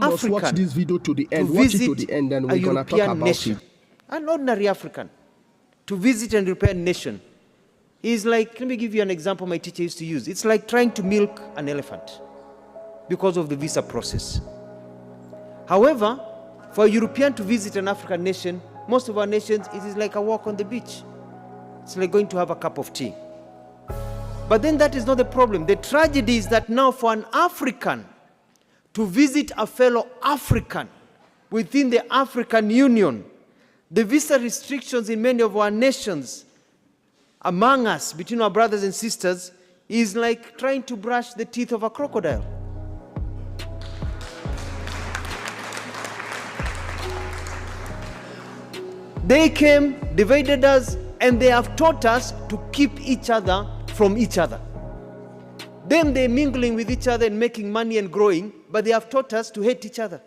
African watch this video to the end. to Watch it visit to the end, and a we're gonna talk European about nation, it. an ordinary African, to visit a European nation is like, let me give you an example my teacher used to use. It's like trying to milk an elephant because of the visa process. However, for a European to visit an African nation, most of our nations, it is like a walk on the beach. It's like going to have a cup of tea. But then that is not the problem. The tragedy is that now for an African to visit a fellow African within the African Union, the visa restrictions in many of our nations, among us, between our brothers and sisters, is like trying to brush the teeth of a crocodile. They came, divided us, and they have taught us to keep each other from each other. Them, they're mingling with each other and making money and growing, but they have taught us to hate each other.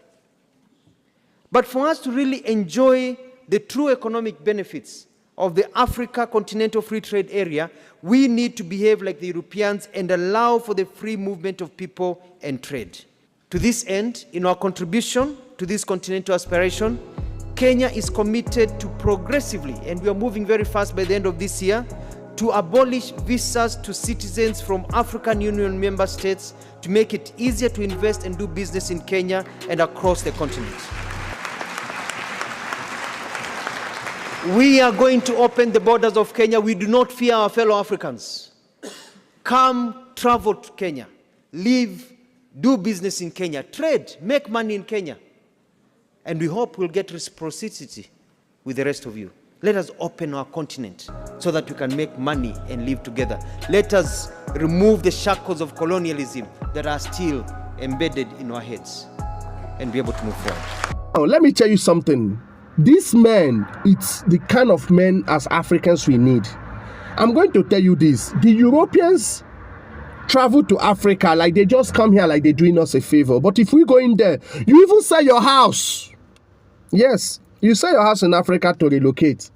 But for us to really enjoy the true economic benefits of the Africa Continental Free Trade Area, we need to behave like the Europeans and allow for the free movement of people and trade. To this end, in our contribution to this continental aspiration, Kenya is committed to progressively, and we are moving very fast by the end of this year, to abolish visas to citizens from African Union member states to make it easier to invest and do business in Kenya and across the continent. We are going to open the borders of Kenya. We do not fear our fellow Africans. Come, travel to Kenya, live, do business in Kenya, trade, make money in Kenya. And we hope we'll get reciprocity with the rest of you. Let us open our continent so that we can make money and live together. Let us remove the shackles of colonialism that are still embedded in our heads and be able to move forward. Oh, let me tell you something. These men, it's the kind of men as Africans we need. I'm going to tell you this. The Europeans travel to Africa like they just come here like they're doing us a favor. But if we go in there, you even sell your house. Yes, you sell your house in Africa to relocate.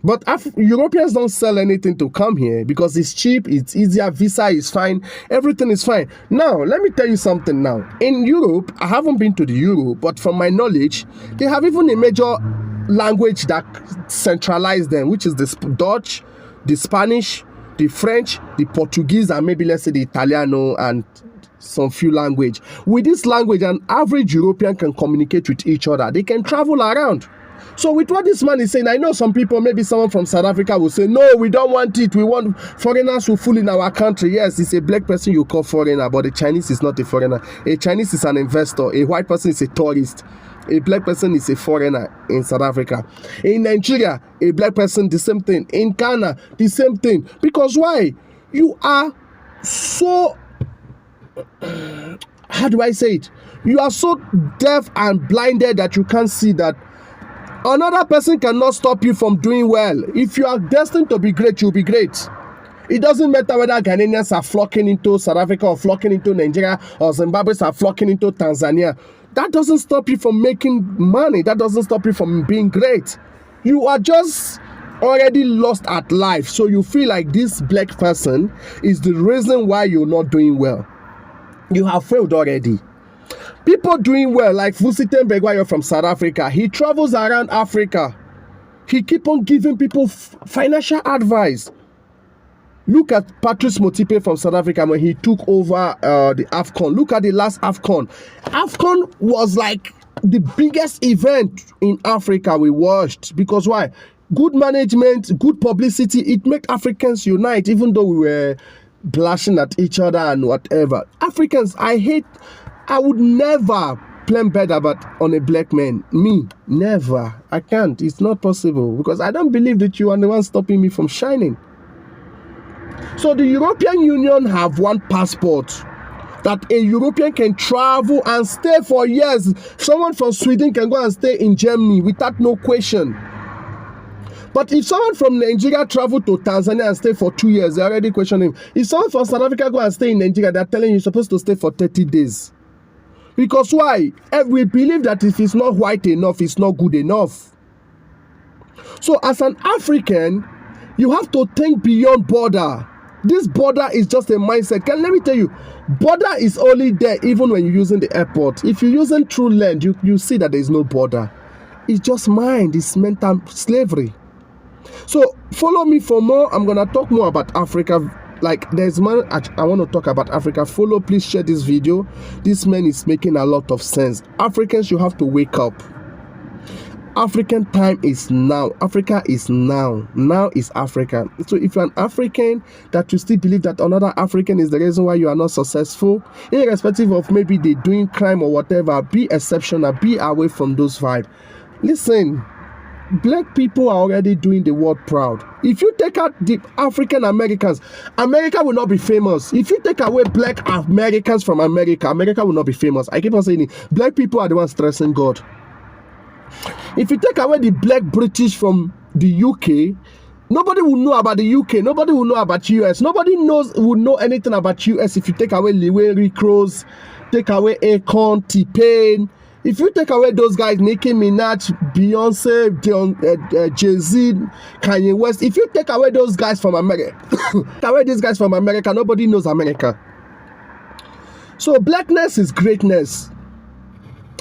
But Europeans don't sell anything to come here because it's cheap, it's easier, visa is fine, everything is fine. Now, let me tell you something now. In Europe, I haven't been to the Europe, but from my knowledge, they have even a major language that centralizes them, which is the Dutch, the Spanish, the French, the Portuguese, and maybe let's say the Italiano and some few language. With this language, an average European can communicate with each other. They can travel around. So with what this man is saying, I know some people, maybe someone from South Africa will say, no, we don't want it. We want foreigners who fool in our country. Yes, it's a black person you call foreigner, but a Chinese is not a foreigner. A Chinese is an investor. A white person is a tourist. A black person is a foreigner in South Africa. In Nigeria, a black person, the same thing. In Ghana, the same thing. Because why? You are so, how do I say it? You are so deaf and blinded that you can't see that another person cannot stop you from doing well. If you are destined to be great, you'll be great. It doesn't matter whether Ghanaians are flocking into South Africa or flocking into Nigeria or Zimbabweans are flocking into Tanzania. That doesn't stop you from making money. That doesn't stop you from being great. You are just already lost at life. So you feel like this black person is the reason why you're not doing well. You have failed already. People doing well, like Vusiten Begwayo from South Africa, he travels around Africa. He keep on giving people financial advice. Look at Patrice Motsepe from South Africa when he took over the AFCON. Look at the last AFCON. AFCON was like the biggest event in Africa we watched. Because why? Good management, good publicity, it made Africans unite, even though we were blushing at each other and whatever. Africans, I would never plan better but on a black man. Me, never. I can't. It's not possible because I don't believe that you are the one stopping me from shining. So the European Union have one passport that a European can travel and stay for years. Someone from Sweden can go and stay in Germany without no question. But if someone from Nigeria travel to Tanzania and stay for 2 years, they already question him. If someone from South Africa go and stay in Nigeria, they're telling you you're supposed to stay for 30 days. Because why? We believe that if it's not white enough, it's not good enough. So as an African, you have to think beyond border. This border is just a mindset. Let me tell you, border is only there even when you're using the airport. If you're using true land, you see that there's no border. It's just mind. It's mental slavery. So follow me for more. I'm gonna talk more about Africa. Like there's man I want to talk about Africa. Follow, please share this video. This man is making a lot of sense. Africans, you have to wake up. African time is now. Africa is now. Now is Africa. So if you're an African that you still believe that another African is the reason why you are not successful, irrespective of maybe they doing crime or whatever, be exceptional. Be away from those vibes. Listen. Black people are already doing the world proud. If you take out the African Americans, America will not be famous. If you take away black Americans from America, America will not be famous. I keep on saying it. Black people are the ones stressing God. If you take away the black British from the UK, nobody will know about the UK. Nobody will know about US. Nobody will know anything about US if you take away Louis Cross, take away Akon, T-Pain. If you take away those guys, Nicki Minaj, Beyonce, Jay-Z, Kanye West, if you take away those guys from America, nobody knows America. So blackness is greatness.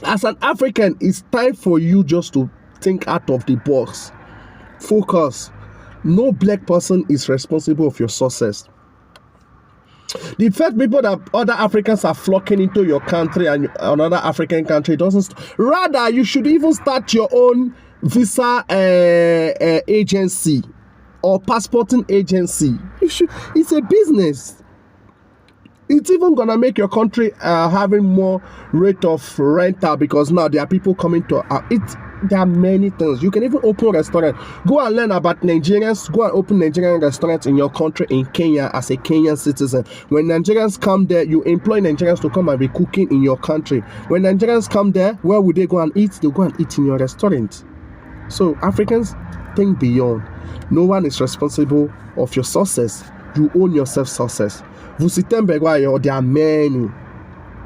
As an African, it's time for you just to think out of the box. Focus. No black person is responsible for your success. The first people that other Africans are flocking into your country and another African country doesn't. Rather, you should even start your own visa agency or passporting agency. You should. It's a business. It's even gonna make your country having more rate of rental because now there are people coming to it. There are many things. You can even open a restaurant. Go and learn about Nigerians. Go and open Nigerian restaurants in your country, in Kenya, as a Kenyan citizen. When Nigerians come there, you employ Nigerians to come and be cooking in your country. When Nigerians come there, where would they go and eat? They go and eat in your restaurant. So Africans, think beyond. No one is responsible of your success. You own yourself success. There are many.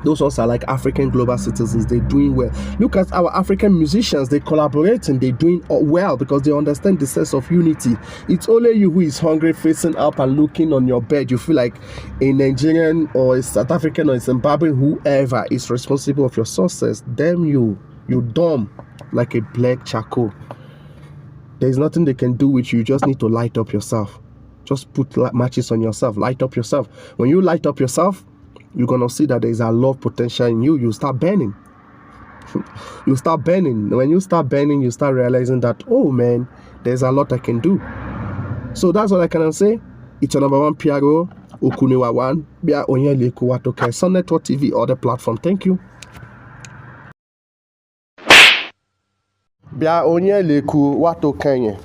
Those ones are like African global citizens. They're doing well. Look at our African musicians. They collaborate and they're doing well because they understand the sense of unity. It's only you who is hungry, facing up and looking on your bed. You feel like a Nigerian or a South African or a Zimbabwean, whoever is responsible of your success. Damn you. You dumb like a black charcoal. There's nothing they can do with you. You just need to light up yourself. Just put matches on yourself. Light up yourself. When you light up yourself, you're going to see that there is a lot of potential in you. You start burning. You start burning. When you start burning, you start realizing that, oh man, there's a lot I can do. So that's all I can say. It's your number one PRO, Okunewa One, Bia Onyeleku Watoke, Sun Network TV, or the platform. Thank you. Bia Onyeleku Watoke.